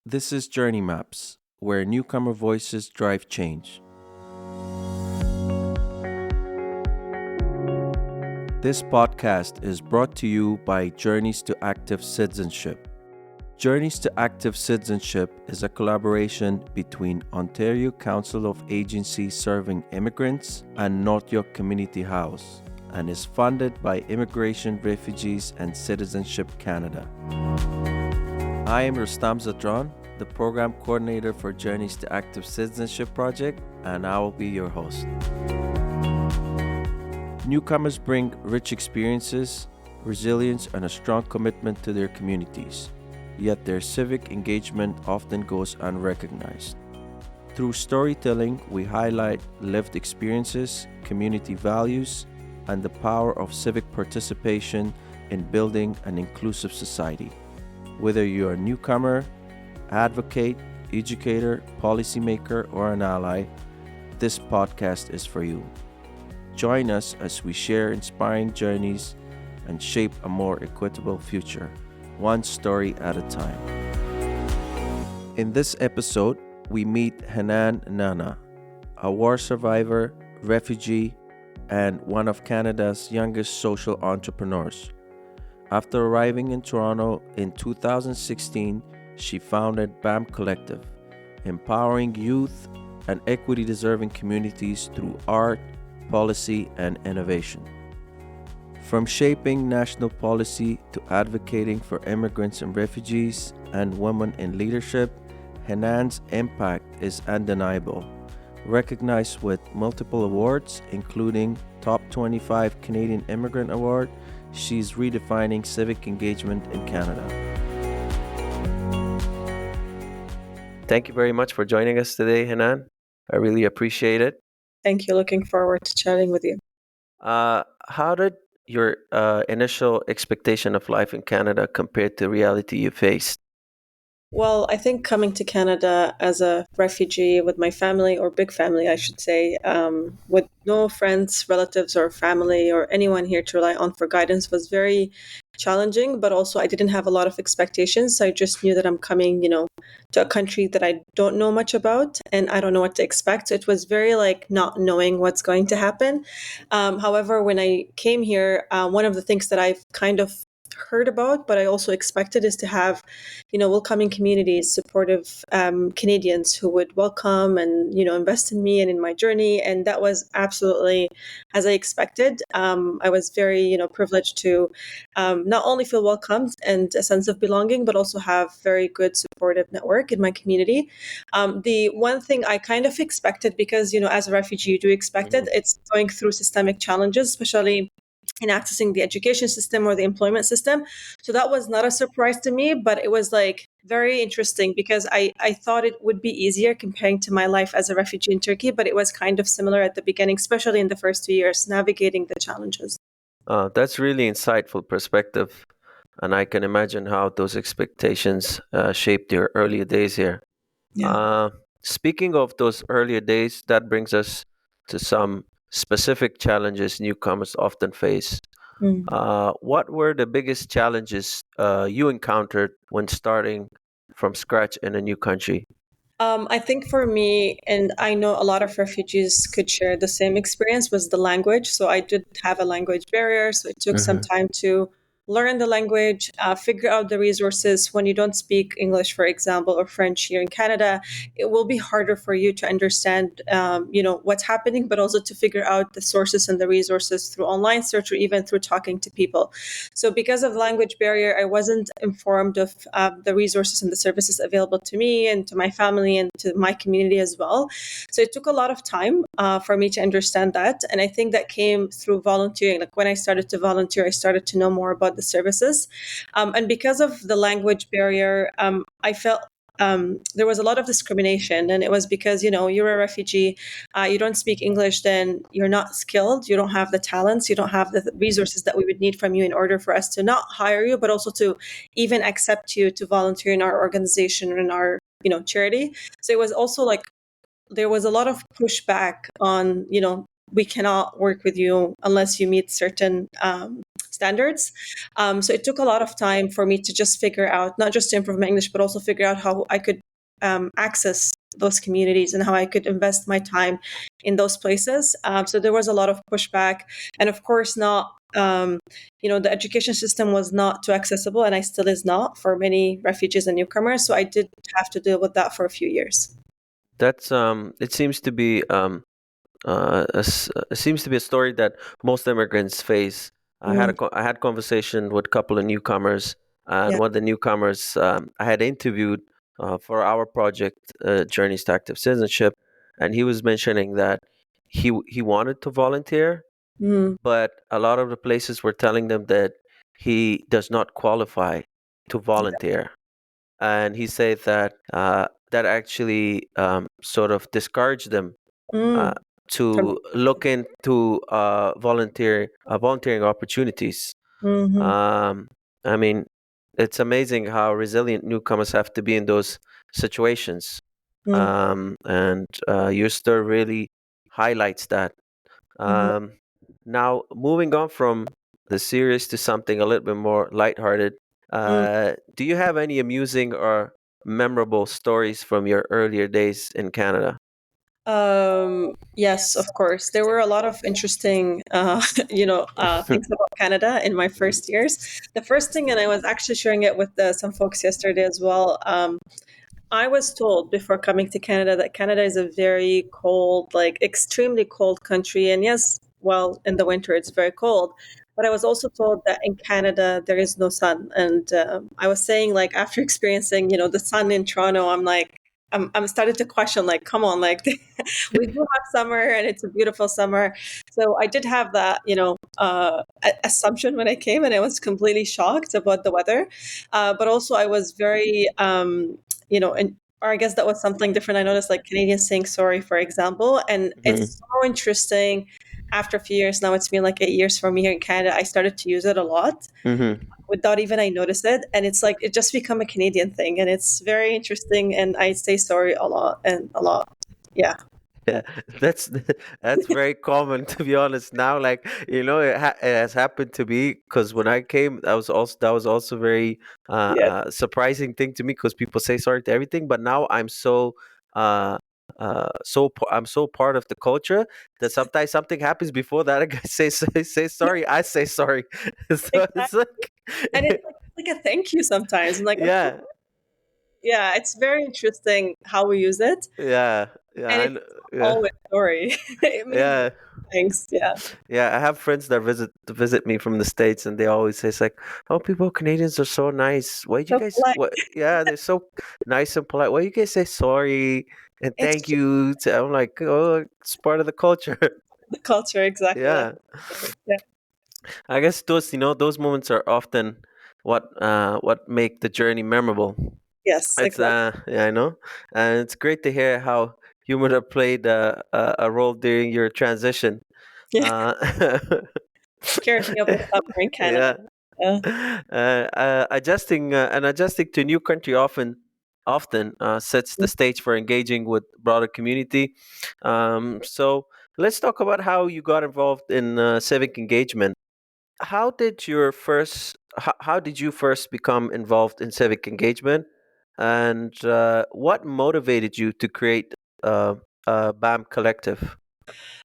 This is Journey Maps, where newcomer voices drive change. This podcast is brought to you by Journeys to Active Citizenship. Journeys to Active Citizenship is a collaboration between Ontario Council of Agencies Serving Immigrants and North York Community House and is funded by Immigration, Refugees and Citizenship Canada. I am Rustam Zadran, the Program Coordinator for Journeys to Active Citizenship Project, and I will be your host. Newcomers bring rich experiences, resilience, and a strong commitment to their communities, yet their civic engagement often goes unrecognized. Through storytelling, we highlight lived experiences, community values, and the power of civic participation in building an inclusive society. Whether you're a newcomer, advocate, educator, policymaker, or an ally, this podcast is for you. Join us as we share inspiring journeys and shape a more equitable future, one story at a time. In this episode, we meet Hanen Nanaa, a war survivor, refugee, and one of Canada's youngest social entrepreneurs. After arriving in Toronto in 2016, she founded BAM Collective, empowering youth and equity-deserving communities through art, policy, and innovation. From shaping national policy to advocating for immigrants and refugees and women in leadership, Hanen's impact is undeniable. Recognized with multiple awards, including Top 25 Canadian Immigrant Award, she's redefining civic engagement in Canada. Thank you very much for joining us today, Hanen. I really appreciate it. Thank you. Looking forward to chatting with you. How did your initial expectation of life in Canada compare to reality you faced? Well, I think coming to Canada as a refugee with my family, or big family, I should say, with no friends, relatives, or family, or anyone here to rely on for guidance was very challenging, but also I didn't have a lot of expectations. I just knew that I'm coming, to a country that I don't know much about and I don't know what to expect. So it was very like not knowing what's going to happen. However, when I came here, one of the things that I've kind of heard about, but I also expected is to have, welcoming communities, supportive Canadians who would welcome and, invest in me and in my journey. And that was absolutely as I expected. I was very, privileged to not only feel welcomed and a sense of belonging, but also have very good supportive network in my community. The one thing I kind of expected, because, as a refugee, you do expect it, it's going through systemic challenges, especially in accessing the education system or the employment system. So that was not a surprise to me, but it was like very interesting because I thought it would be easier comparing to my life as a refugee in Turkey, but it was kind of similar at the beginning, especially in the first 2 years, navigating the challenges. That's really insightful perspective, and I can imagine how those expectations shaped your earlier days here. Yeah. Uh, Speaking of those earlier days, that brings us to some specific challenges newcomers often face. Mm. What were the biggest challenges you encountered when starting from scratch in a new country? I think for me, and I know a lot of refugees could share the same experience, was the language. So I did have a language barrier. So it took some time to learn the language, figure out the resources. When you don't speak English, for example, or French here in Canada, it will be harder for you to understand, what's happening, but also to figure out the sources and the resources through online search or even through talking to people. So because of language barrier, I wasn't informed of the resources and the services available to me and to my family and to my community as well. So it took a lot of time for me to understand that. And I think that came through volunteering. Like when I started to volunteer, I started to know more about the services. And because of the language barrier, I felt there was a lot of discrimination, and it was because you're a refugee, you don't speak English, then you're not skilled, you don't have the talents, you don't have the resources that we would need from you in order for us to not hire you, but also to even accept you to volunteer in our organization or in our charity. So it was also like there was a lot of pushback on we cannot work with you unless you meet certain standards. So it took a lot of time for me to just figure out, not just to improve my English, but also figure out how I could access those communities and how I could invest my time in those places. So there was a lot of pushback, and of course, not the education system was not too accessible, and I still is not for many refugees and newcomers. So I did have to deal with that for a few years. That's it seems to be it seems to be a story that most immigrants face. Mm, I had conversation with a couple of newcomers, and yeah. one of the newcomers I had interviewed for our project, Journeys to Active Citizenship, and he was mentioning that he wanted to volunteer, Mm, but a lot of the places were telling them that he does not qualify to volunteer, and he said that that actually sort of discouraged them uh, mm, from, to look into volunteering opportunities. mm-hmm, Um, I mean, it's amazing how resilient newcomers have to be in those situations, mm, and your story really highlights that. mm-hmm, Um, Now, moving on from the serious to something a little bit more lighthearted, mm. do you have any amusing or memorable stories from your earlier days in Canada? Yes, of course. There were a lot of interesting, things about Canada in my first years. The first thing, and I was actually sharing it with some folks yesterday as well. I was told before coming to Canada that Canada is a very cold, like extremely cold country. And yes, well, in the winter it's very cold. But I was also told that in Canada there is no sun. And I was saying, like, after experiencing, the sun in Toronto, I'm like, I'm started to question, like, come on, like, we do have summer and it's a beautiful summer. So I did have that, assumption when I came, and I was completely shocked about the weather. But also I was very, and or I guess that was something different. I noticed like Canadians saying sorry, for example, and Hmm. it's so interesting. After a few years, now it's been like 8 years for me here in Canada, I started to use it a lot Hmm. without even I notice it, and it's like it just become a Canadian thing, and it's very interesting. And I say sorry a lot and a lot. Yeah, Yeah, that's that's very common to be honest. Now, like it has happened to me because when I came, that was also very yeah, surprising thing to me because people say sorry to everything. But now I'm so I'm so part of the culture that sometimes something happens before that I say sorry. I say sorry, so it's exactly. like And it's like a thank you sometimes. I'm like, okay, yeah, yeah, it's very interesting how we use it, yeah, yeah, and I it's know, not yeah, always sorry. It means yeah. thanks. Yeah, Yeah, I have friends that visit me from the States, and they always say it's like, "Oh, people Canadians are so nice. Why do you so guys? polite. What? Yeah, they're so nice and polite. Why you guys say sorry and It's thank just you?" I'm like, "Oh, it's part of the culture." the culture, exactly. Like, Yeah, yeah, I guess those moments are often what make the journey memorable. yes, It's exactly. yeah, I know, and it's great to hear how humor played a role during your transition. Yeah, Uh, scared me of the summer in Canada. yeah. Yeah. Adjusting to a new country often sets the stage for engaging with broader community. So let's talk about how you got involved in civic engagement. How did you first become involved in civic engagement, and what motivated you to create uh, BAM Collective?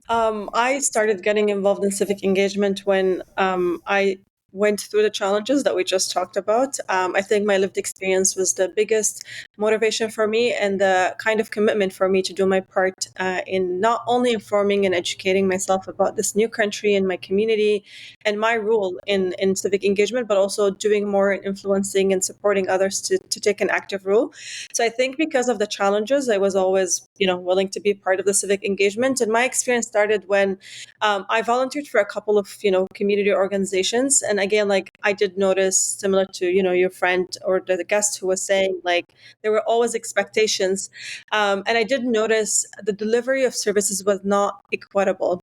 I started getting involved in civic engagement when I went through the challenges that we just talked about. I think my lived experience was the biggest motivation for me and the kind of commitment for me to do my part in not only informing and educating myself about this new country and my community and my role in civic engagement, but also doing more in influencing and supporting others to take an active role. So I think because of the challenges, I was always, willing to be part of the civic engagement. And my experience started when I volunteered for a couple of, community organizations. And again, like I did notice, similar to, your friend or the guest who was saying, like there were always expectations. And I did notice the delivery of services was not equitable.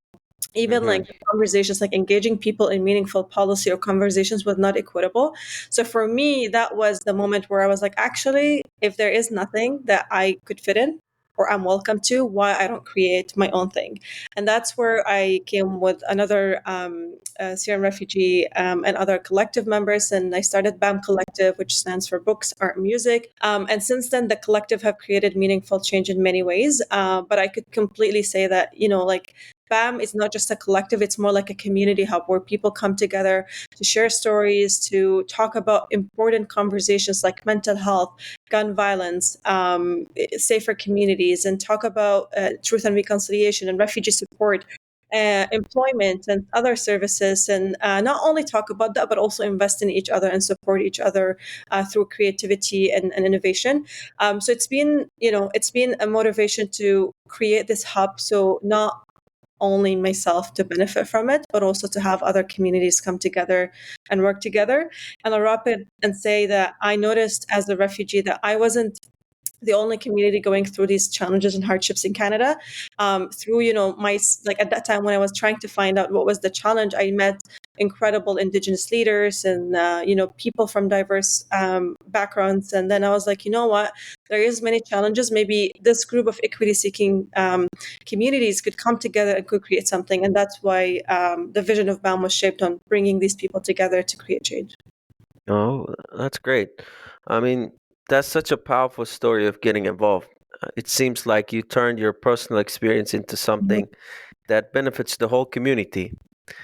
Even Hmm. like the conversations, like engaging people in meaningful policy or conversations was not equitable. So for me, that was the moment where I was like, actually, if there is nothing that I could fit in, or I'm welcome to, why I don't create my own thing. And that's where I came with another Syrian refugee and other collective members, and I started BAM Collective, which stands for Books, Art, Music. And since then, the collective have created meaningful change in many ways. But I could completely say that, like BAM is not just a collective, it's more like a community hub where people come together to share stories, to talk about important conversations like mental health, gun violence, safer communities, and talk about truth and reconciliation and refugee support. Employment and other services, and not only talk about that, but also invest in each other and support each other through creativity and innovation. So it's been a motivation to create this hub. So not only myself to benefit from it, but also to have other communities come together and work together. And I'll wrap it and say that I noticed as a refugee that I wasn't the only community going through these challenges and hardships in Canada. Through, my, like at that time when I was trying to find out what was the challenge, I met incredible Indigenous leaders and, people from diverse backgrounds. And then I was like, you know what, there is many challenges. Maybe this group of equity seeking communities could come together and could create something. And that's why the vision of BAM was shaped on bringing these people together to create change. Oh, that's great. I mean, that's such a powerful story of getting involved. It seems like you turned your personal experience into something that benefits the whole community.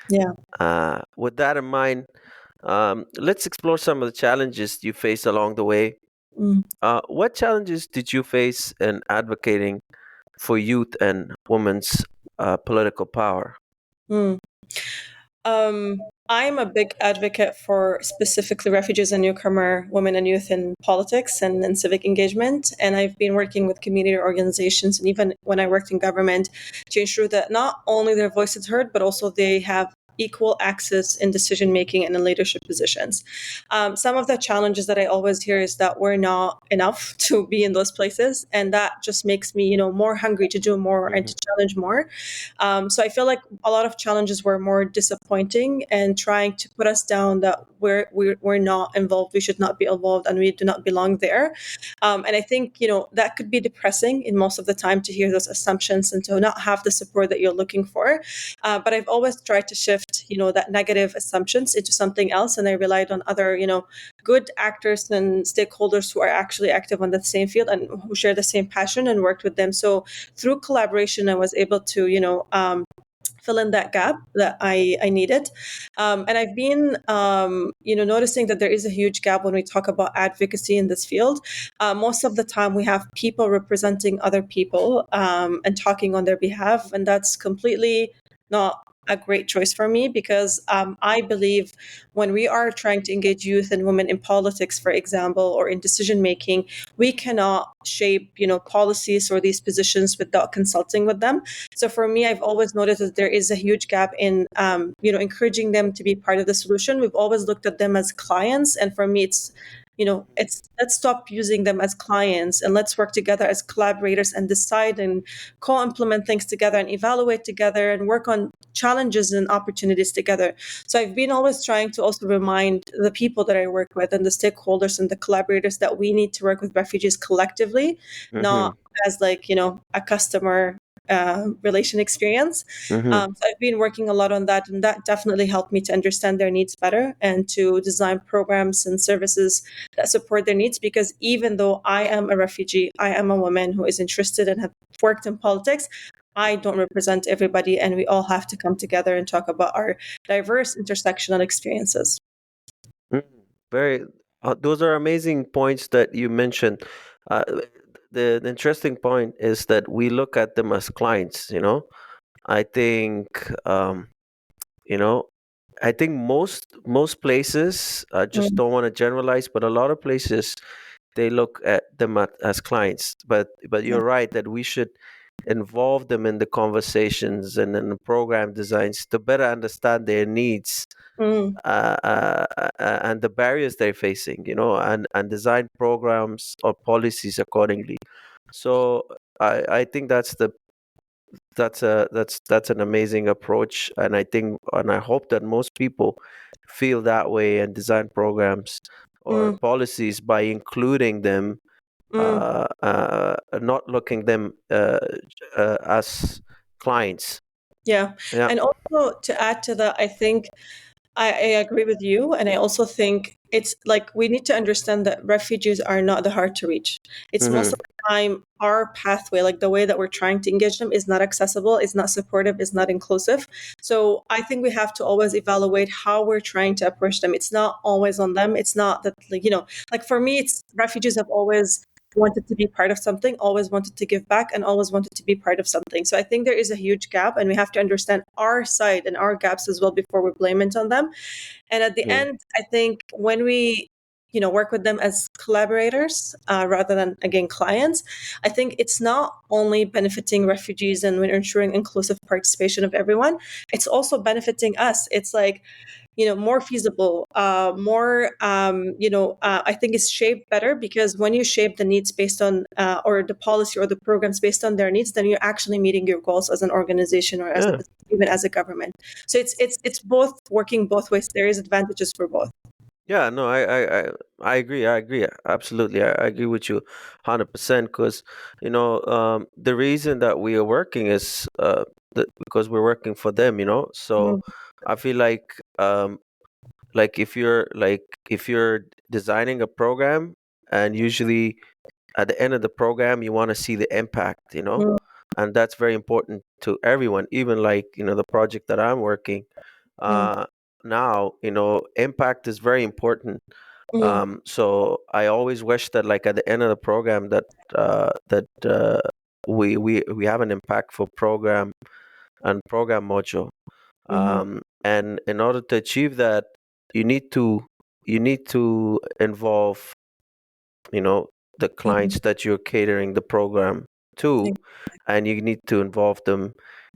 Yeah. With that in mind, let's explore some of the challenges you faced along the way. Mm. What challenges did you face in advocating for youth and women's political power? Mm. I'm a big advocate for specifically refugees and newcomer women and youth in politics and in civic engagement. And I've been working with community organizations and even when I worked in government to ensure that not only their voice is heard, but also they have equal access in decision making and in leadership positions. Some of the challenges that I always hear is that we're not enough to be in those places, and that just makes me, more hungry to do more and to challenge more. So I feel like a lot of challenges were more disappointing and trying to put us down that we're not involved, we should not be involved, and we do not belong there. And I think that could be depressing in most of the time to hear those assumptions and to not have the support that you're looking for. But I've always tried to shift that negative assumptions into something else, and I relied on other good actors and stakeholders who are actually active on the same field and who share the same passion and worked with them. So through collaboration, I was able to fill in that gap that I needed. And I've been, noticing that there is a huge gap when we talk about advocacy in this field. Most of the time, we have people representing other people and talking on their behalf, and that's completely not a great choice for me because I believe when we are trying to engage youth and women in politics, for example, or in decision making, we cannot shape, policies or these positions without consulting with them. So for me, I've always noticed that there is a huge gap in, encouraging them to be part of the solution. We've always looked at them as clients, and for me, it's let's stop using them as clients and let's work together as collaborators and decide and co-implement things together and evaluate together and work on challenges and opportunities together. So I've been always trying to also remind the people that I work with and the stakeholders and the collaborators that we need to work with refugees collectively, Mm-hmm. not as like, a customer relation experience. Mm-hmm. So I've been working a lot on that, and that definitely helped me to understand their needs better and to design programs and services that support their needs. Because even though I am a refugee, I am a woman who is interested and have worked in politics. I don't represent everybody, and we all have to come together and talk about our diverse intersectional experiences. Mm, Very, those are amazing points that you mentioned. Uh, the interesting point is that we look at them as clients. I think, you know, I think most places, I just Mm, don't want to generalize, but a lot of places they look at them as clients. But yeah. you're right that we should involve them in the conversations and in the program designs to better understand their needs Mm, and the barriers they're facing, and design programs or policies accordingly. So I think that's an amazing approach, and I hope that most people feel that way and design programs or mm, policies by including them mm, not looking them as clients. Yeah. Yeah. And also to add to that, I think I agree with you. And I also think it's like we need to understand that refugees are not the hard to reach. It's most Hmm. of the time our pathway, like the way that we're trying to engage them, is not accessible, is not supportive, is not inclusive. So I think we have to always evaluate how we're trying to approach them. It's not always on them. It's not that, like, like for me, it's refugees have always wanted to be part of something, always wanted to give back, and always wanted to be part of something. So I think there is a huge gap, and we have to understand our side and our gaps as well before we blame it on them. And at the Hmm. end, I think when we work with them as collaborators rather than again clients, I think it's not only benefiting refugees and we're ensuring inclusive participation of everyone, it's also benefiting us. It's like more feasible, more, I think it's shaped better, because when you shape the needs based on, or the policy or the programs based on their needs, then you're actually meeting your goals as an organization or as Yeah. even as a government. So it's both working both ways. There is advantages for both. Yeah, no, I agree. I agree. Absolutely. I agree with you 100% because, the reason that we are working is because we're working for them, So Mhm. I feel like if you're designing a program, and usually at the end of the program you want to see the impact, Mhm. and that's very important to everyone, even like, the project that I'm working Mhm. uh now, impact is very important. Mhm. So I always wish that, like, at the end of the program, we have an impactful program and program module. Mhm. And in order to achieve that, you need to involve, you know, the Mhm. clients that you're catering the program to, and you need to involve them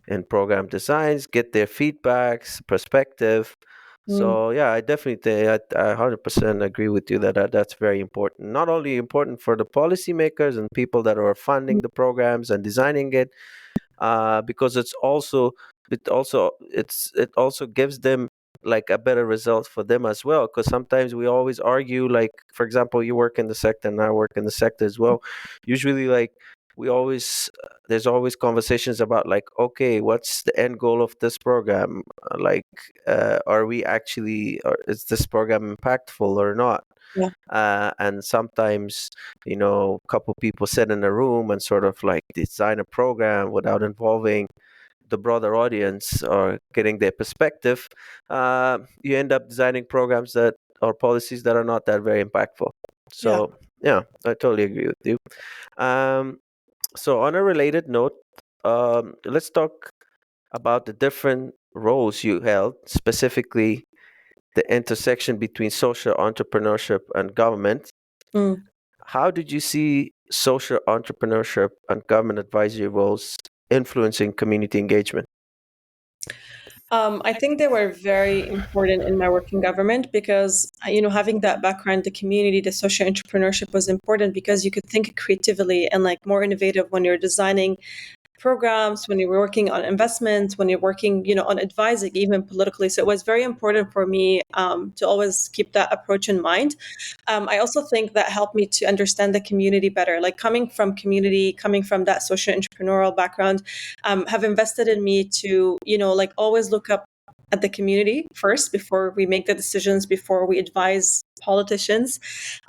in program designs, get their feedbacks, perspective. Mhm. So yeah, I definitely I 100% agree with you that's very important. Not only important for the policymakers and people that are funding the programs and designing it, because it also gives them like a better result for them as well. Because sometimes we always argue, like, for example, you work in the sector and I work in the sector as well. Usually, like, we always there's always conversations about, like, okay, what's the end goal of this program? Like, are we actually, or is this program impactful or not? Yeah. And sometimes, a couple people sit in a room and sort of like design a program without involving the broader audience or getting their perspective. You end up designing programs that or policies that are not that very impactful. Yeah. So yeah, I totally agree with you. So on a related note, let's talk about the different roles you held, specifically the intersection between social entrepreneurship and government. Mm. How did you see social entrepreneurship and government advisory roles influencing community engagement? I think they were very important in my work in government because, having that background, the community, the social entrepreneurship was important because you could think creatively and like more innovative when you're designing programs, when you're working on investments, when you're working, on advising, even politically. So it was very important for me to always keep that approach in mind. I also think that helped me to understand the community better. Like coming from community, coming from that social entrepreneurial background, have invested in me to, like always look up at the community first before we make the decisions, before we advise politicians.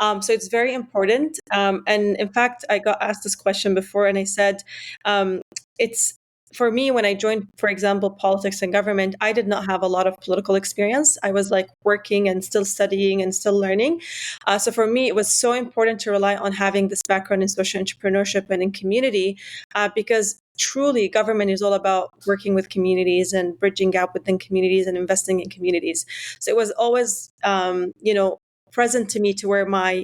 So it's very important. And in fact, I got asked this question before, and I said, it's for me, when I joined, for example, politics and government, I did not have a lot of political experience. I was like working and still studying and still learning. So for me, it was so important to rely on having this background in social entrepreneurship and in community, because truly government is all about working with communities and bridging gap within communities and investing in communities. So it was always, present to me to wear my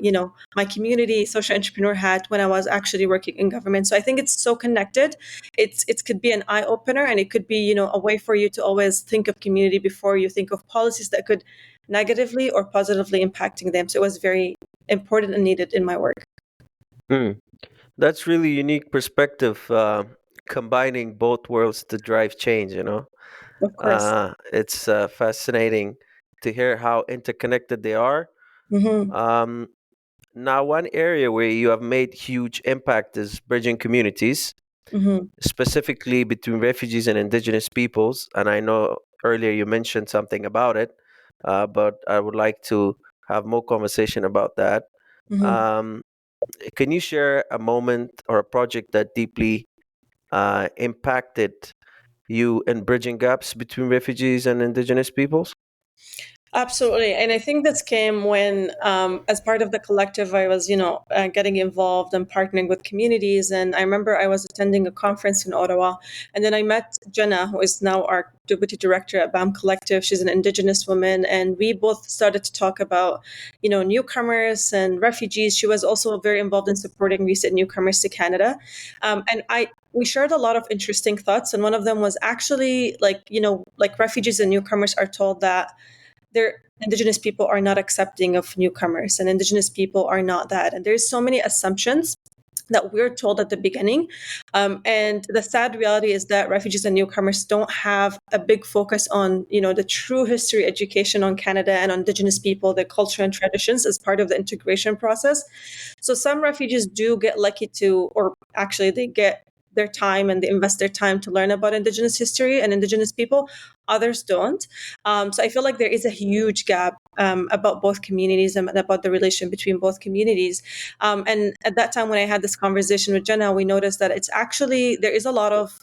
community social entrepreneur hat when I was actually working in government. So I think it's so connected. It could be an eye opener, and it could be a way for you to always think of community before you think of policies that could negatively or positively impacting them. So it was very important and needed in my work. Hmm. That's really unique perspective, combining both worlds to drive change. Of course. It's fascinating to hear how interconnected they are. Hmm. Um, now one area where you have made huge impact is bridging communities, Mm-hmm. specifically between refugees and indigenous peoples. And I know earlier you mentioned something about it, but I would like to have more conversation about that. Mm-hmm. Um, can you share a moment or a project that deeply impacted you in bridging gaps between refugees and indigenous peoples? Absolutely. And I think this came when, as part of the collective, I was, getting involved and partnering with communities. And I remember I was attending a conference in Ottawa. And then I met Jenna, who is now our deputy director at BAM Collective. She's an Indigenous woman. And we both started to talk about, newcomers and refugees. She was also very involved in supporting recent newcomers to Canada. We shared a lot of interesting thoughts. And one of them was actually like refugees and newcomers are told that their Indigenous people are not accepting of newcomers and Indigenous people are not that. And there's so many assumptions that we're told at the beginning. And the sad reality is that refugees and newcomers don't have a big focus on, the true history education on Canada and on Indigenous people, their culture and traditions as part of the integration process. So some refugees do get lucky to, or actually they get their time and they invest their time to learn about Indigenous history and Indigenous people. Others don't. So I feel like there is a huge gap about both communities and about the relation between both communities. And at that time, when I had this conversation with Jenna, we noticed that it's actually, there is a lot of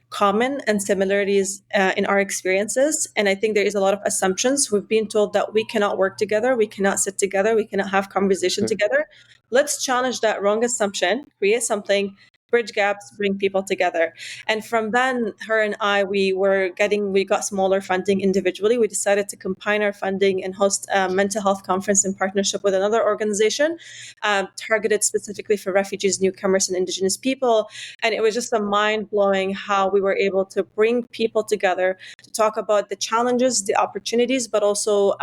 common and similarities in our experiences. And I think there is a lot of assumptions. We've been told that we cannot work together, we cannot sit together, we cannot have conversation together. Let's challenge that wrong assumption, create something, bridge gaps, bring people together. And from then, her and I, we got smaller funding individually. We decided to combine our funding and host a mental health conference in partnership with another organization targeted specifically for refugees, newcomers, and Indigenous people. And it was just a mind blowing how we were able to bring people together to talk about the challenges, the opportunities, but also,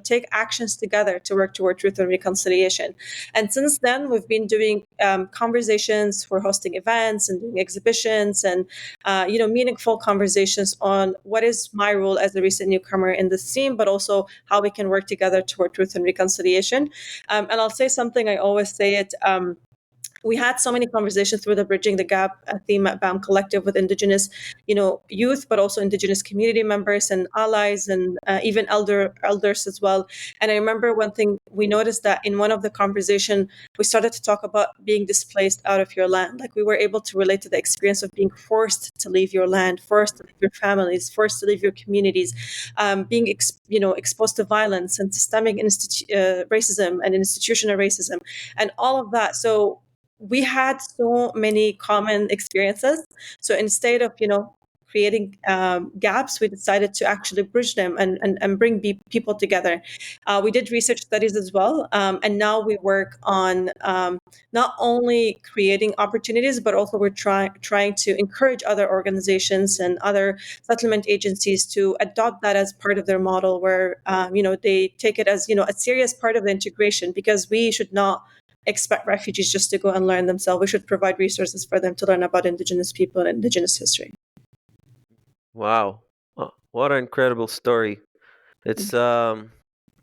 take actions together to work toward truth and reconciliation. And since then, we've been doing conversations, we're hosting events and doing exhibitions and, meaningful conversations on what is my role as a recent newcomer in this theme, but also how we can work together toward truth and reconciliation. And I'll say something, I always say it. We had so many conversations through the Bridging the Gap theme at BAM Collective with Indigenous, youth, but also Indigenous community members and allies and even elders as well. And I remember one thing we noticed that in one of the conversation, we started to talk about being displaced out of your land. Like we were able to relate to the experience of being forced to leave your land, forced to leave your families, forced to leave your communities, being exposed to violence and systemic racism and institutional racism, and all of that. So we had so many common experiences. So instead of, creating gaps, we decided to actually bridge them and bring people together. We did research studies as well. And now we work on not only creating opportunities, but also we're trying to encourage other organizations and other settlement agencies to adopt that as part of their model where, they take it as, a serious part of the integration, because we should not expect refugees just to go and learn themselves. We should provide resources for them to learn about Indigenous people and Indigenous history. Wow. What an incredible story. It's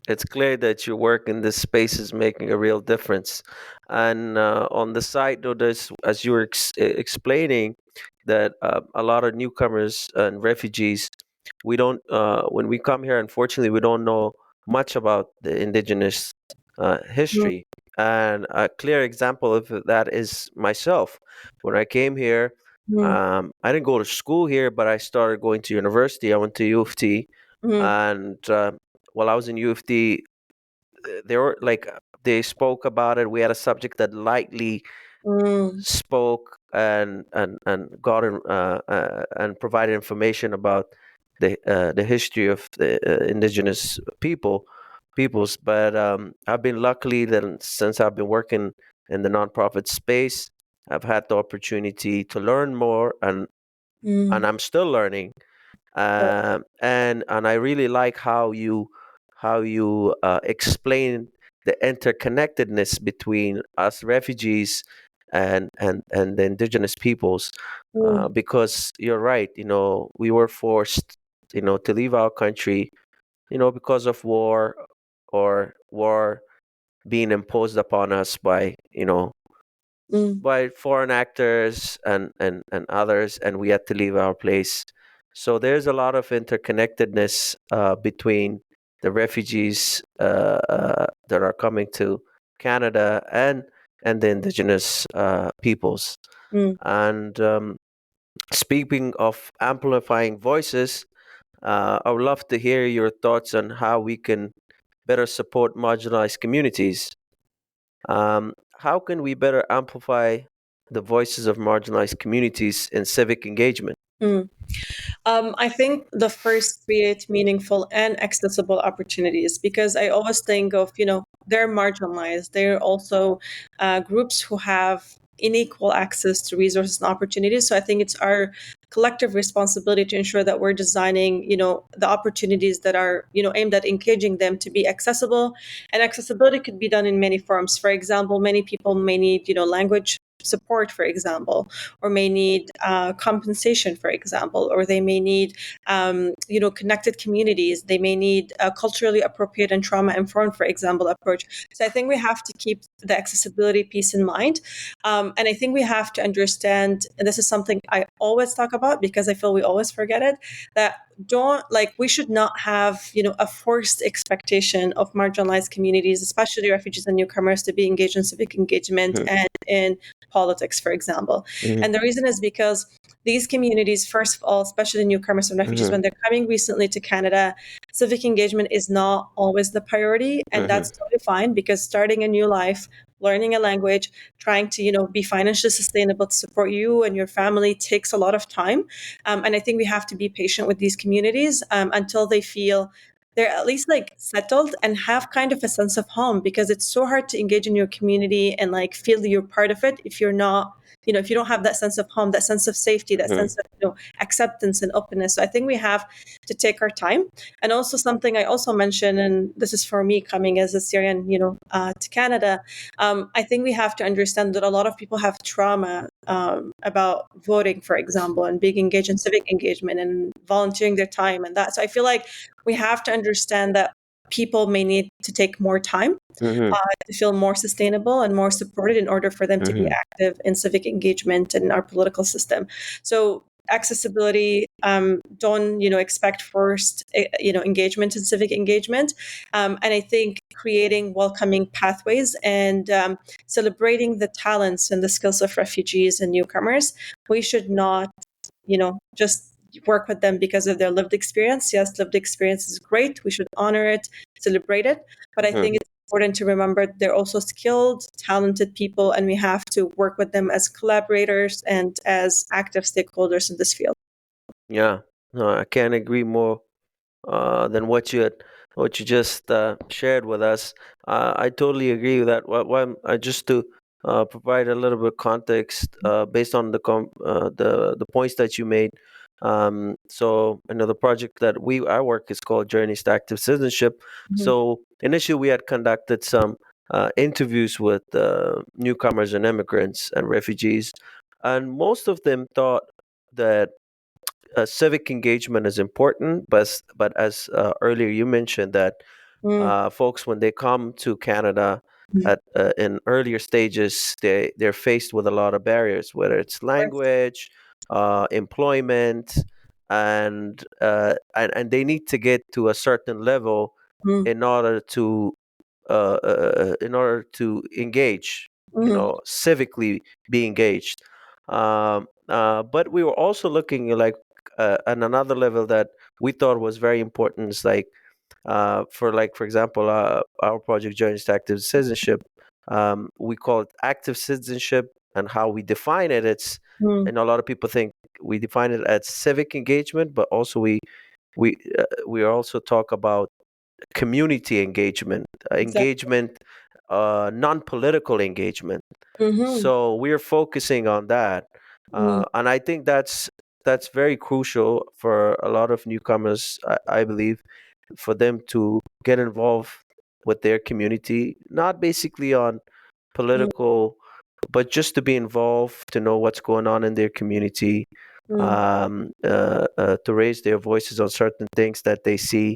it's clear that your work in this space is making a real difference. And on the side, though, there's, as you were explaining, that a lot of newcomers and refugees, we don't, when we come here, unfortunately, we don't know much about the indigenous Mm, history. And a clear example of that is myself. When I came here, mm, I didn't go to school here, but I started going to university. I went to U of T, mm, and while I was in U of T, they were like they spoke about it. We had a subject that lightly mm, spoke and got and provided information about the history of the indigenous peoples. But I've been luckily that since I've been working in the nonprofit space, I've had the opportunity to learn more, and mm. I'm still learning. And I really like how you explain the interconnectedness between us refugees and the indigenous peoples, Mm, because you're right. We were forced, to leave our country, because of war or war being imposed upon us by Mm, by foreign actors and others, and we had to leave our place. So there's a lot of interconnectedness between the refugees that are coming to Canada and the Indigenous peoples. mm, And speaking of amplifying voices, I would love to hear your thoughts on how we can better support marginalized communities. How can we better amplify the voices of marginalized communities in civic engagement? mm. I think the first, create meaningful and accessible opportunities, because I always think of, they're marginalized. They're also groups who have unequal access to resources and opportunities. So I think it's our collective responsibility to ensure that we're designing, the opportunities that are, aimed at engaging them to be accessible. And accessibility could be done in many forms. For example, many people may need, language support, for example, or may need compensation, for example, or they may need, connected communities. They may need a culturally appropriate and trauma-informed, for example, approach. So I think we have to keep the accessibility piece in mind. And I think we have to understand, and this is something I always talk about because I feel we always forget it, that we should not have, a forced expectation of marginalized communities, especially refugees and newcomers, to be engaged in civic engagement Mhm, and in politics, for example. mhm, And the reason is because these communities, first of all, especially newcomers and refugees, mhm, when they're coming recently to Canada, civic engagement is not always the priority. And mhm, that's totally fine, because starting a new life, learning a language, trying to, be financially sustainable to support you and your family takes a lot of time. And I think we have to be patient with these communities until they feel they're at least like settled and have kind of a sense of home, because it's so hard to engage in your community and like feel you're part of it if you're not, if you don't have that sense of home, that sense of safety, that mhm, sense of, acceptance and openness. So I think we have to take our time. And also something I also mentioned, and this is for me coming as a Syrian, to Canada, I think we have to understand that a lot of people have trauma about voting, for example, and being engaged in civic engagement and volunteering their time and that. So I feel like we have to understand that people may need to take more time mhm, to feel more sustainable and more supported in order for them to be mhm, active in civic engagement in our political system. So accessibility, don't expect first engagement in civic engagement, and I think creating welcoming pathways and celebrating the talents and the skills of refugees and newcomers. We should not just work with them because of their lived experience. Yes, lived experience is great. We should honor it, celebrate it. But I mhm. think it's important to remember they're also skilled, talented people, and we have to work with them as collaborators and as active stakeholders in this field. Yeah, no, I can't agree more than what you just shared with us. I totally agree with that. Just to provide a little bit of context based on the points that you made. So the project that I work is called Journeys to Active Citizenship. Mhm. So initially, we had conducted some interviews with newcomers and immigrants and refugees, and most of them thought that civic engagement is important, but as earlier you mentioned that Mm, folks when they come to Canada mm, at in earlier stages, they're faced with a lot of barriers, whether it's of course. language, employment, and they need to get to a certain level Mm, in order to engage, mhm, civically be engaged. But we were also looking like at another level that we thought was very important. Is like for example, our project Journeys to Active Citizenship. We call it active citizenship, and how we define it. mm, A lot of people think we define it as civic engagement, but also we also talk about community engagement, exactly. non-political engagement. Mm-hmm. So we're focusing on that, Mm, and I think that's very crucial for a lot of newcomers. I believe for them to get involved with their community, not basically on mm, political, but just to be involved, to know what's going on in their community, mm, to raise their voices on certain things that they see.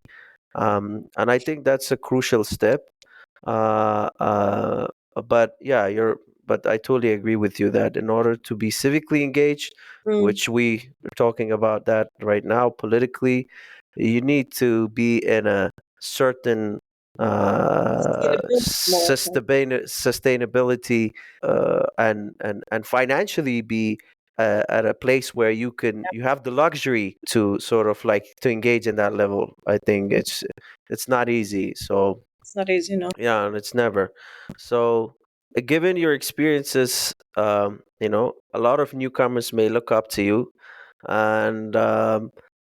And I think that's a crucial step. Uh, uh, but yeah, but I totally agree with you that in order to be civically engaged, Mm. which we are talking about that right now politically, you need to be in a certain Sustainability more. sustainability and financially be at a place where you have the luxury to sort of like to engage in that level. I think it's not easy. So It's not easy, no. yeah, and it's never. So, given your experiences, a lot of newcomers may look up to you, and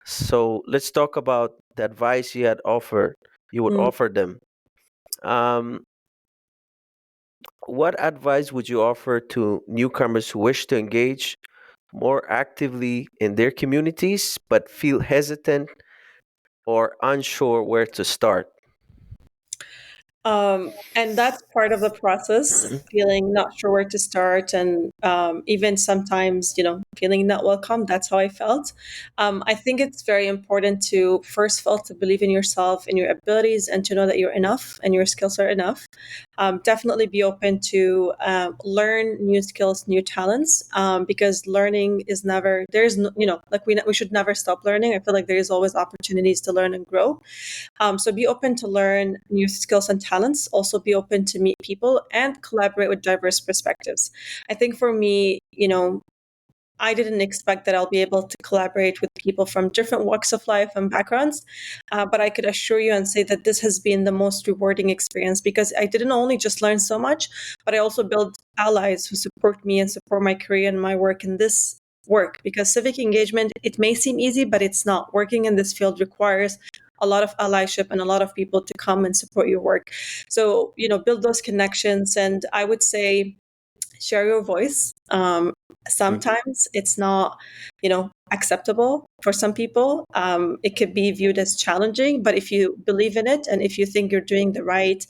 so let's talk about the advice you would Mm. offer them. Um, what advice would you offer to newcomers who wish to engage more actively in their communities but feel hesitant or unsure where to start? And that's part of the process, Mhm, feeling not sure where to start, and even sometimes, feeling not welcome. That's how I felt. I think it's very important to first of all to believe in yourself, in your abilities, and to know that you're enough and your skills are enough. Definitely be open to learn new skills, new talents, because learning is never. There's no, like we should never stop learning. I feel like there is always opportunities to learn and grow. So be open to learn new skills and talents. Also be open to meet people and collaborate with diverse perspectives. I think for me, I didn't expect that I'll be able to collaborate with people from different walks of life and backgrounds. But I could assure you and say that this has been the most rewarding experience because I didn't only just learn so much, but I also built allies who support me and support my career and my work in this work. Because civic engagement, it may seem easy, but it's not. Working in this field requires a lot of allyship and a lot of people to come and support your work. So, build those connections. And I would say, share your voice. mhm, Sometimes it's not, acceptable for some people. It could be viewed as challenging, but if you believe in it and if you think you're doing the right,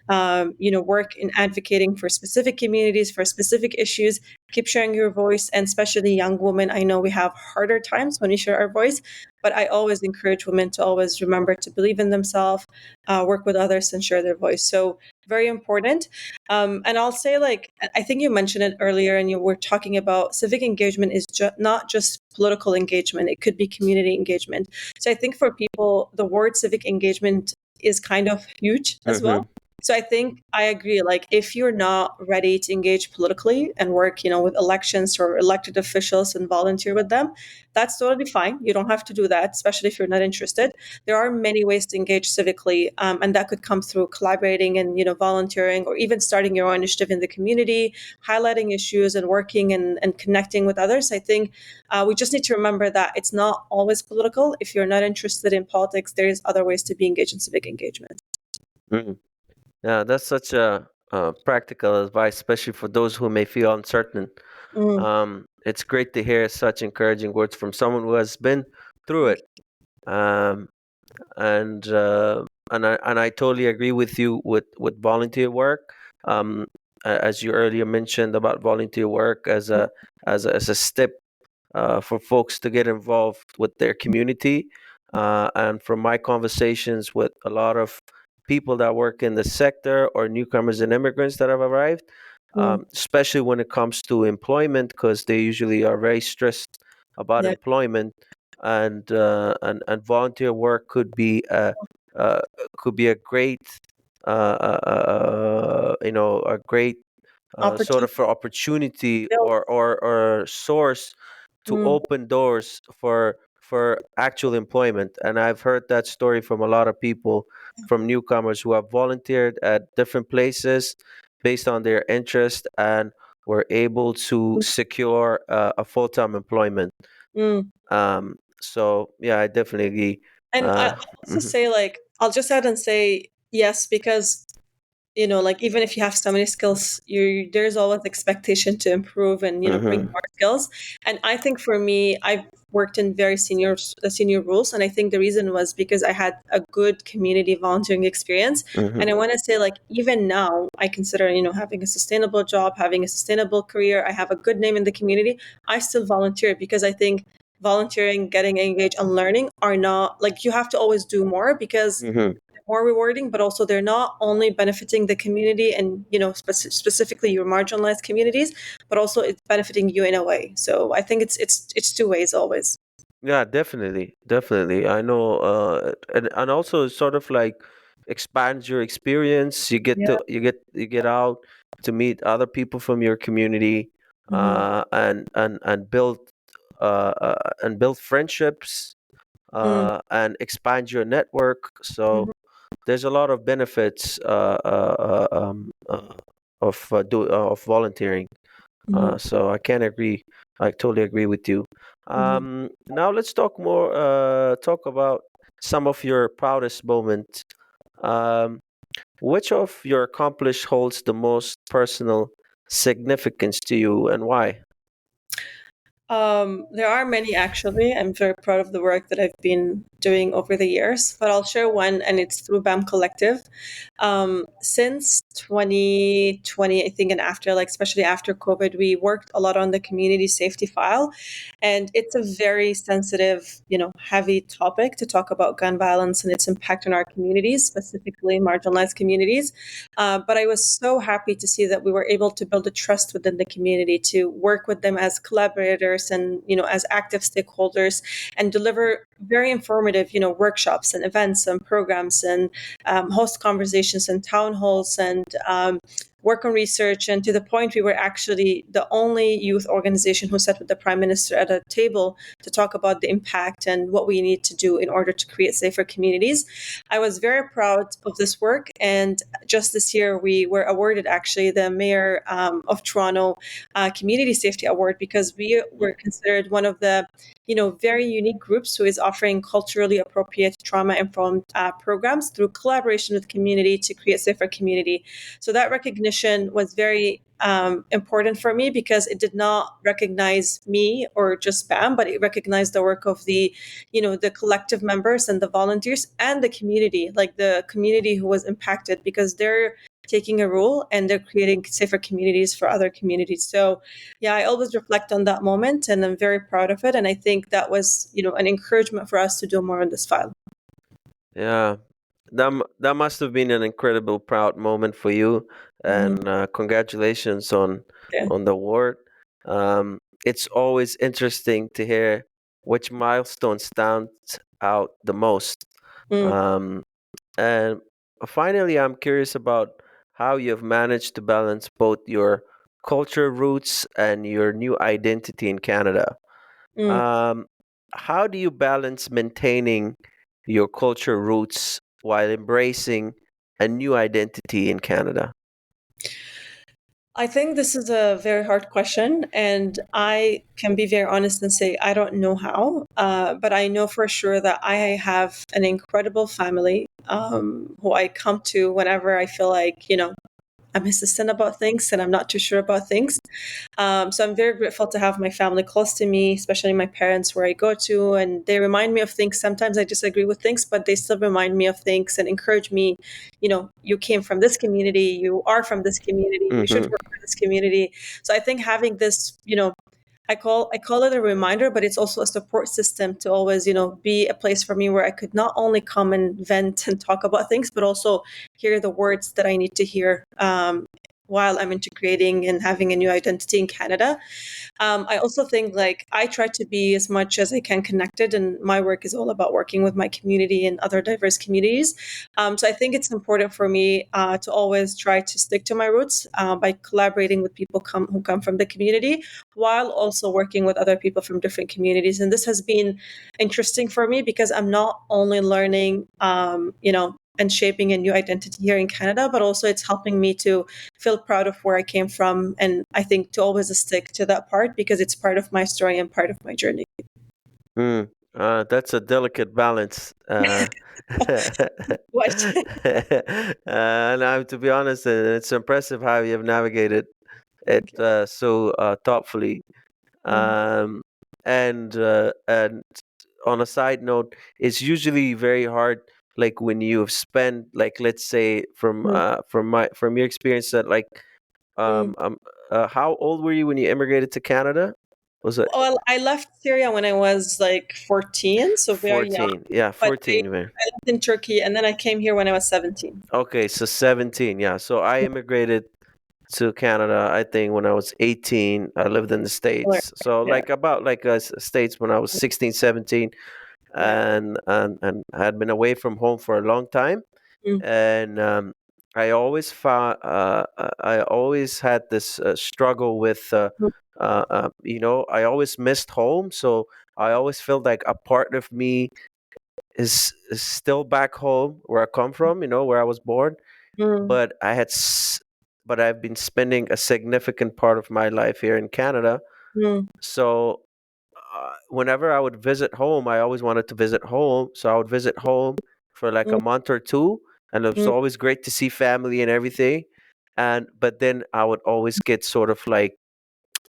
work in advocating for specific communities, for specific issues, keep sharing your voice. And especially young women, I know we have harder times when we share our voice, but I always encourage women to always remember to believe in themselves, work with others, and share their voice. So very important. And I'll say, like, I think you mentioned it earlier, and you were talking about civic engagement is not just political engagement, it could be community engagement. So I think for people, the word civic engagement is kind of huge as well. mhm, So I think I agree. Like, if you're not ready to engage politically and work, with elections or elected officials and volunteer with them, that's totally fine. You don't have to do that, especially if you're not interested. There are many ways to engage civically, and that could come through collaborating and volunteering, or even starting your own initiative in the community, highlighting issues and working and connecting with others. I think we just need to remember that it's not always political. If you're not interested in politics, there's other ways to be engaged in civic engagement. mhm. Yeah, that's such a practical advice, especially for those who may feel uncertain. Mm. It's great to hear such encouraging words from someone who has been through it. Um, and I totally agree with you with volunteer work. Um, as you earlier mentioned about volunteer work as a step for folks to get involved with their community. And from my conversations with a lot of people that work in the sector or newcomers and immigrants that have arrived, Mm. especially when it comes to employment, because they usually are very stressed about Yeah. employment, and volunteer work uh, could be a great a great sort Opportunity of opportunity built. or source to Mm. open doors for actual employment. And I've heard that story from a lot of people, from newcomers who have volunteered at different places based on their interest and were able to secure a full-time employment. Mm. So yeah, I definitely agree. And Uh, I'll also mhm, say, like, I'll just add and say yes, because like, even if you have so many skills, there's always expectation to improve and bring mhm, more skills. And I think for me, I've worked in very senior roles, and I think the reason was because I had a good community volunteering experience. And mhm, I want to say, like, even now I consider having a sustainable job, having a sustainable career, I have a good name in the community, I still volunteer because I think volunteering, getting engaged, and learning are not like you have to always do more because Mm-hmm. they're more rewarding, but also they're not only benefiting the community and specifically your marginalized communities, but also it's benefiting you in a way. So I think it's two ways always. Yeah, definitely, definitely. I know, and also it sort of like expands your experience. Yeah. You get out to meet other people from your community, Hmm. and build friendships, Mm. and expand your network. So Hmm. there's a lot of benefits of volunteering. Hmm. So I can agree. I totally agree with you. Hmm. Now let's talk about some of your proudest moments. Um, which of your accomplishments holds the most personal significance to you, and why? There are many actually. I'm very proud of the work that I've been doing over the years, but I'll share one, and it's through BAM Collective. Since 2020, I think, and after, like, especially after COVID, we worked a lot on the community safety file. And it's a very sensitive, heavy topic to talk about gun violence and its impact on our communities, specifically marginalized communities. But I was so happy to see that we were able to build a trust within the community to work with them as collaborators and, as active stakeholders and deliver very informative, workshops and events and programs and host conversations and town halls and work on research. And to the point, we were actually the only youth organization who sat with the prime minister at a table to talk about the impact and what we need to do in order to create safer communities. I was very proud of this work. And just this year, we were awarded actually the Mayor of Toronto Community Safety Award because we were considered one of the very unique groups who is offering culturally appropriate trauma-informed programs through collaboration with community to create safer community. So that recognition was very important for me because it did not recognize me or just Pam, but it recognized the work of the collective members and the volunteers and the community, like the community who was impacted because they're taking a role and they're creating safer communities for other communities. So yeah, I always reflect on that moment and I'm very proud of it. And I think that was, an encouragement for us to do more on this file. Yeah, that must have been an incredible proud moment for you, Mhm. and congratulations Yeah. on the award. It's always interesting to hear which milestone stands out the most. Mm. Um, and finally, I'm curious about how you've managed to balance both your culture roots and your new identity in Canada. Mm. Um, how do you balance maintaining your culture roots while embracing a new identity in Canada? I think this is a very hard question, and I can be very honest and say I don't know how. But I know for sure that I have an incredible family who I come to whenever I feel like, I'm hesitant about things and I'm not too sure about things. So I'm very grateful to have my family close to me, especially my parents where I go to, and they remind me of things. Sometimes I disagree with things, but they still remind me of things and encourage me. You came from this community, you are from this community, you should Mm-hmm. work for this community. So I think having this, I call it a reminder, but it's also a support system to always, be a place for me where I could not only come and vent and talk about things, but also hear the words that I need to hear while I'm integrating and having a new identity in Canada. I also think like I try to be as much as I can connected, and my work is all about working with my community and other diverse communities. So I think it's important for me to always try to stick to my roots by collaborating with people who come from the community, while also working with other people from different communities. And this has been interesting for me because I'm not only learning, and shaping a new identity here in Canada, but also it's helping me to feel proud of where I came from. And I think to always stick to that part because it's part of my story and part of my journey. Mm. That's a delicate balance. What? And to be honest, it's impressive how you have navigated it Thank you. so thoughtfully. Mm. Um, and on a side note, it's usually very hard, like when you've spent, like, let's say Mm. from your experience, that like Mm. how old were you when you immigrated to Canada? Was it Well, I left Syria when I was like 14, so very young. 14? Yeah, But 14, man. I lived in Turkey, and then I came here when I was 17. Okay, so 17. Yeah. So I immigrated to Canada, I think when I was 18. I lived in the Similar. States. So Yeah, like about like States when I was 16, 17, yeah. and I had been away from home for a long time. Mm, And I always had this struggle with mm, I always missed home, so I always felt like a part of me is still back home where I come from, where I was born, mm, but but I've been spending a significant part of my life here in Canada. mm, So whenever I would visit home, I always wanted to visit home. So I would visit home for like a mm, month or two, and it was mm. always great to see family and everything. And but then I would always get sort of like,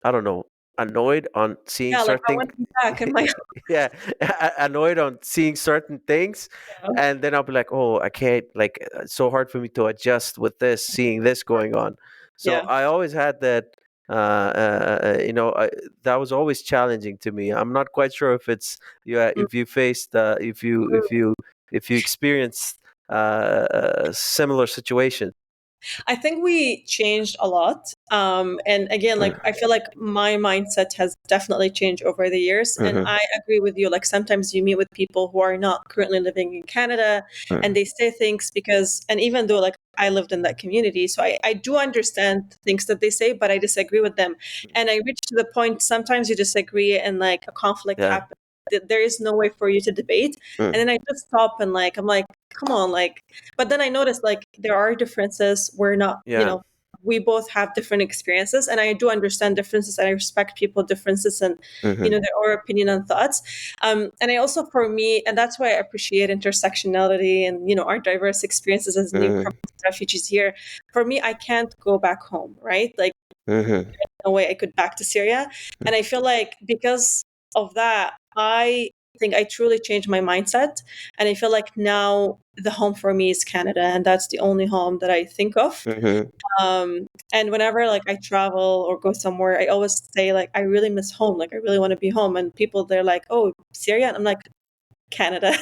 I don't know, annoyed on seeing Yeah, like I certain want to be back in my yeah, annoyed on seeing certain things, house. and then I'll be like, oh, I can't, like, it's so hard for me to adjust with this, seeing this going on. So Yeah. I always had that. That was always challenging to me. I'm not quite sure if it's, yeah, Mm, if you faced, if you experienced a similar situation. I think we changed a lot. And again, like I feel like my mindset has definitely changed over the years. And Mm-hmm. I agree with you. Like sometimes you meet with people who are not currently living in Canada and they say things because, and even though like I lived in that community, so I do understand things that they say, but I disagree with them. And I reach to the point sometimes you disagree and like a conflict Yeah. happens. There is no way for you to debate. And then I just stop and like, I'm like, come on, like, but then I noticed like there are differences. We're not, Yeah. we both have different experiences, and I do understand differences, and I respect people differences, and Mm-hmm. their own opinion and thoughts. And I also, for me, and that's why I appreciate intersectionality and our diverse experiences as newcomers, Mm-hmm. refugees here. For me, I can't go back home, right? Like Mm-hmm. no way I could back to Syria. And I feel like because of that, I think I truly changed my mindset. And I feel like now the home for me is Canada, and that's the only home that I think of. Mm-hmm. And whenever like I travel or go somewhere, I always say like I really miss home. Like I really want to be home. And people they're like, "Oh, Syria," and I'm like, "Canada."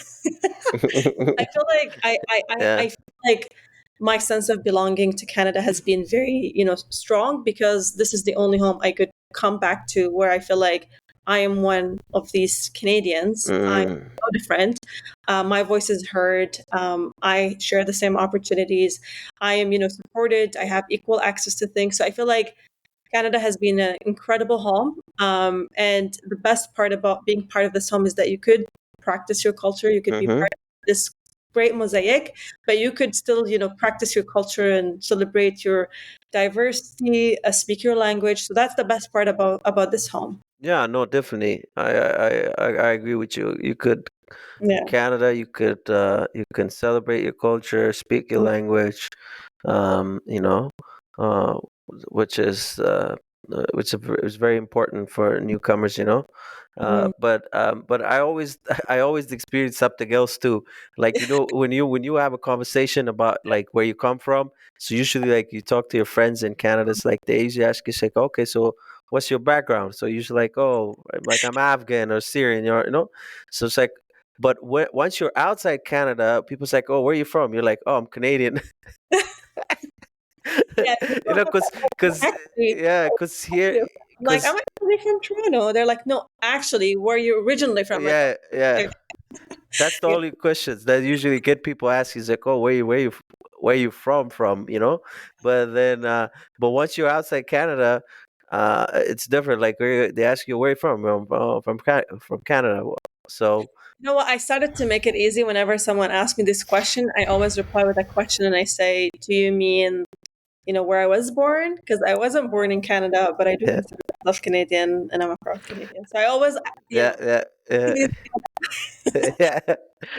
I feel like Yeah. I feel like my sense of belonging to Canada has been very, strong because this is the only home I could come back to where I feel like I am one of these Canadians. I'm Mm. no different. My voice is heard. I share the same opportunities. I am, supported. I have equal access to things. So I feel like Canada has been an incredible home. And the best part about being part of this home is that you could practice your culture. You could be Mhm. part of this great mosaic, but you could still, practice your culture and celebrate your diversity, speak your language. So that's the best part about this home. Yeah, no, definitely. I agree with you. You could Yeah. Canada, you can celebrate your culture, speak your language, um, you know, uh, which is very important for newcomers, Mm, But I always I always experience something else too. Like, when you have a conversation about like where you come from, so usually like you talk to your friends in Canada, it's like they usually ask you, it's like, okay, so what's your background? So usually like, oh, like I'm Afghan or Syrian, so it's like, but once you're outside Canada, people's like, "Oh, where are you from?" You're like, "Oh, I'm Canadian." yeah. People have Cause actually yeah, cause here, I'm like, cause I'm actually from Toronto. They're like, no, actually, where are you originally from? Like, yeah, yeah. okay. That's the Yeah. only questions that usually get people asking. Is like, "Oh, where you from?" But then, but once you're outside Canada, it's different. Like, they ask you where you from. From Canada. So You know what? I started to make it easy whenever someone asks me this question. I always reply with a question and I say, do you mean, where I was born? Because I wasn't born in Canada, but I do yeah, consider myself Canadian and I'm a proud Canadian. So I always, yeah, yeah, yeah. Yeah,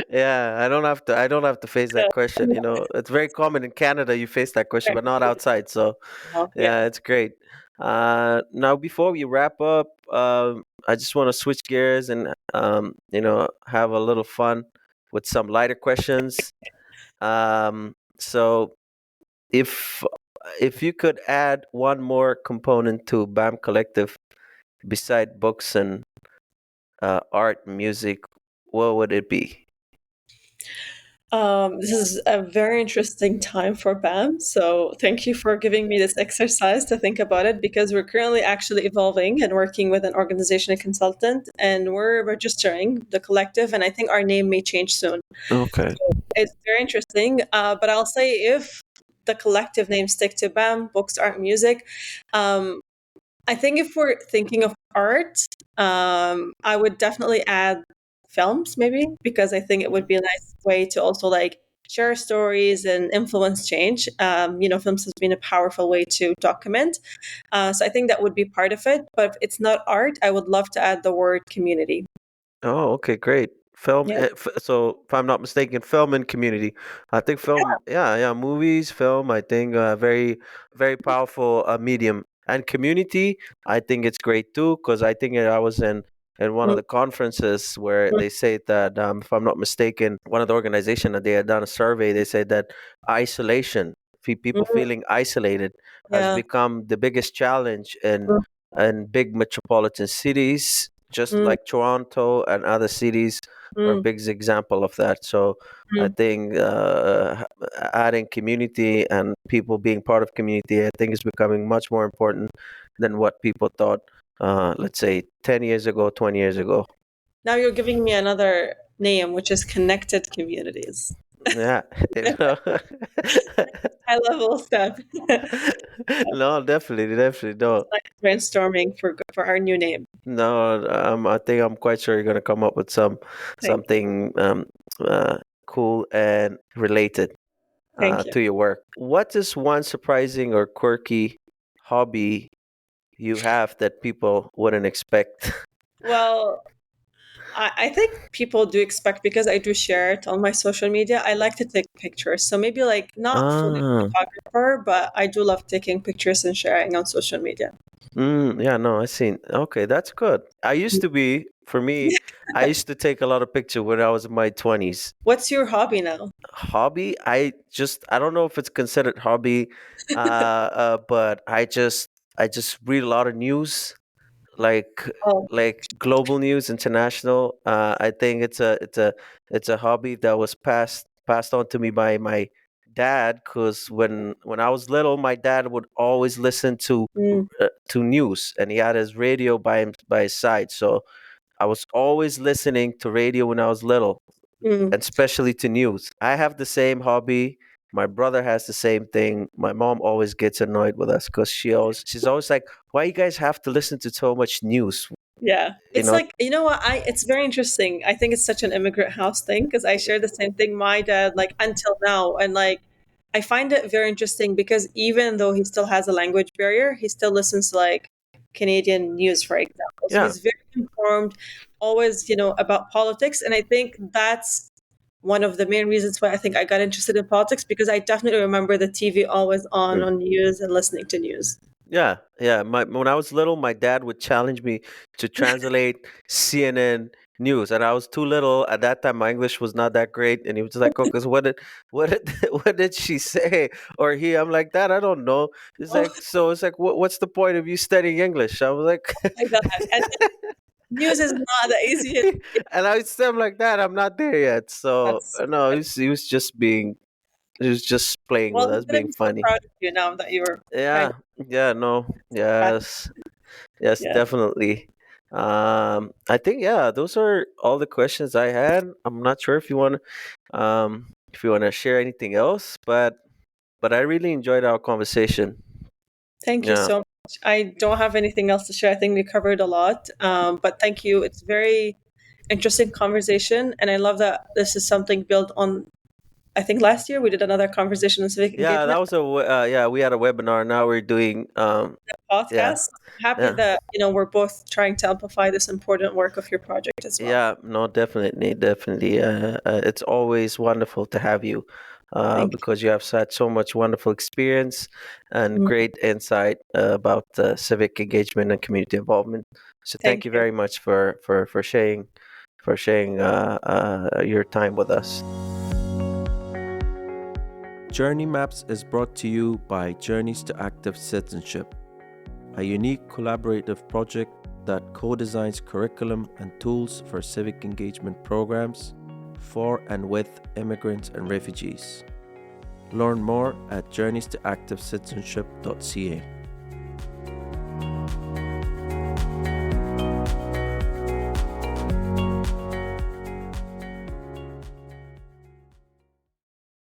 yeah. I don't have to face that question. It's very common in Canada. You face that question, but not outside. So yeah. yeah, it's great. Now, before we wrap up, I just want to switch gears and have a little fun with some lighter questions. So if if you could add one more component to BAM Collective, beside books and art, music, what would it be? This is a very interesting time for BAM. So thank you for giving me this exercise to think about it because we're currently actually evolving and working with an organization, a consultant, and we're registering the collective. And I think our name may change soon. Okay. So it's very interesting. But I'll say if the collective name stick to BAM, books, art, music, um, I think if we're thinking of art, I would definitely add films, maybe, because I think it would be a nice way to also like share stories and influence change. Films has been a powerful way to document. So I think that would be part of it. But if it's not art, I would love to add the word community. Oh, okay, great. Film. Yeah. So, if I'm not mistaken, film and community. I think film. Yeah, yeah. Movies, film. I think very, very powerful medium. And community. I think it's great too because I think I was in one of Mm, the conferences where mm, they say that if I'm not mistaken, one of the organization that they had done a survey. They said that isolation, people mm, feeling isolated, has yeah. become the biggest challenge Mm, in big metropolitan cities, just mm, like Toronto and other cities are a mm, big example of that. So I mm. think adding community and people being part of community, I think is becoming much more important than what people thought, let's say 10 years ago, 20 years ago. Now you're giving me another name, which is connected communities. Yeah. you know. High level step. No, definitely, definitely. No, Like brainstorming for our new name. no, I think I'm quite sure you're gonna come up with Thank something uh, cool and related thank you. to your work. What is one surprising or quirky hobby you have that people wouldn't expect? Well, I think people do expect because I do share it on my social media. I like to take pictures. So maybe like not fully Ah, photographer, but I do love taking pictures and sharing on social media. yeah, no, I seen. Okay, that's good. I used to be, for me, I used to take a lot of pictures when I was in my 20s. What's your hobby now? Hobby, I don't know if it's considered hobby, but I just read a lot of news, like Oh, global news, international. I think it's a hobby that was passed on to me by my dad, because when I was little, my dad would always listen mm, to news, and he had his radio by his side. So I was always listening to radio when I was little, mm. and especially to news. I have the same hobby. My brother has the same thing. My mom always gets annoyed with us because she's always like, "Why you guys have to listen to so much news?" Yeah. You It's know? like, you know what? It's very interesting. I think it's such an immigrant house thing because I share the same thing. My dad, like until now, and like I find it very interesting because even though he still has a language barrier, he still listens to like Canadian news, for example. So Yeah. he's very informed, always, about politics. And I think that's one of the main reasons why I think I got interested in politics because I definitely remember the TV always on news and listening to news. Yeah, yeah. When I was little, my dad would challenge me to translate CNN news, and I was too little at that time. My English was not that great, and he was just like, "Oh, cause what did what did she say?" Or I'm like, "Dad, I don't know." It's Oh like, so it's like, what's the point of you studying English? I was like, my God. And news is not that easy. and I was I'm like, "Dad, I'm not there yet." So That's no, he was just playing well, with he's us, gonna being be so funny. proud of you now that you're kind Yeah, of yeah, no, back. yes. Yes, Yeah. definitely. I think yeah, those are all the questions I had. I'm not sure if you want to share anything else, but I really enjoyed our conversation. Thank you Yeah. so much. I don't have anything else to share. I think we covered a lot. But thank you. It's very interesting conversation, and I love that this is something built on. I think last year we did another conversation on civic Yeah, that engagement was yeah, we had a webinar. Now we're doing yeah. podcast. Happy Yeah. that we're both trying to amplify this important work of your project as well. Yeah, no, definitely, definitely. It's always wonderful to have you, Thank because you have had so much wonderful experience and you. great insight about civic engagement and community involvement. So thank Thank you you. very much for sharing your time with us. Journey Maps is brought to you by Journeys to Active Citizenship, a unique collaborative project that co-designs curriculum and tools for civic engagement programs for and with immigrants and refugees. Learn more at journeystoactivecitizenship.ca.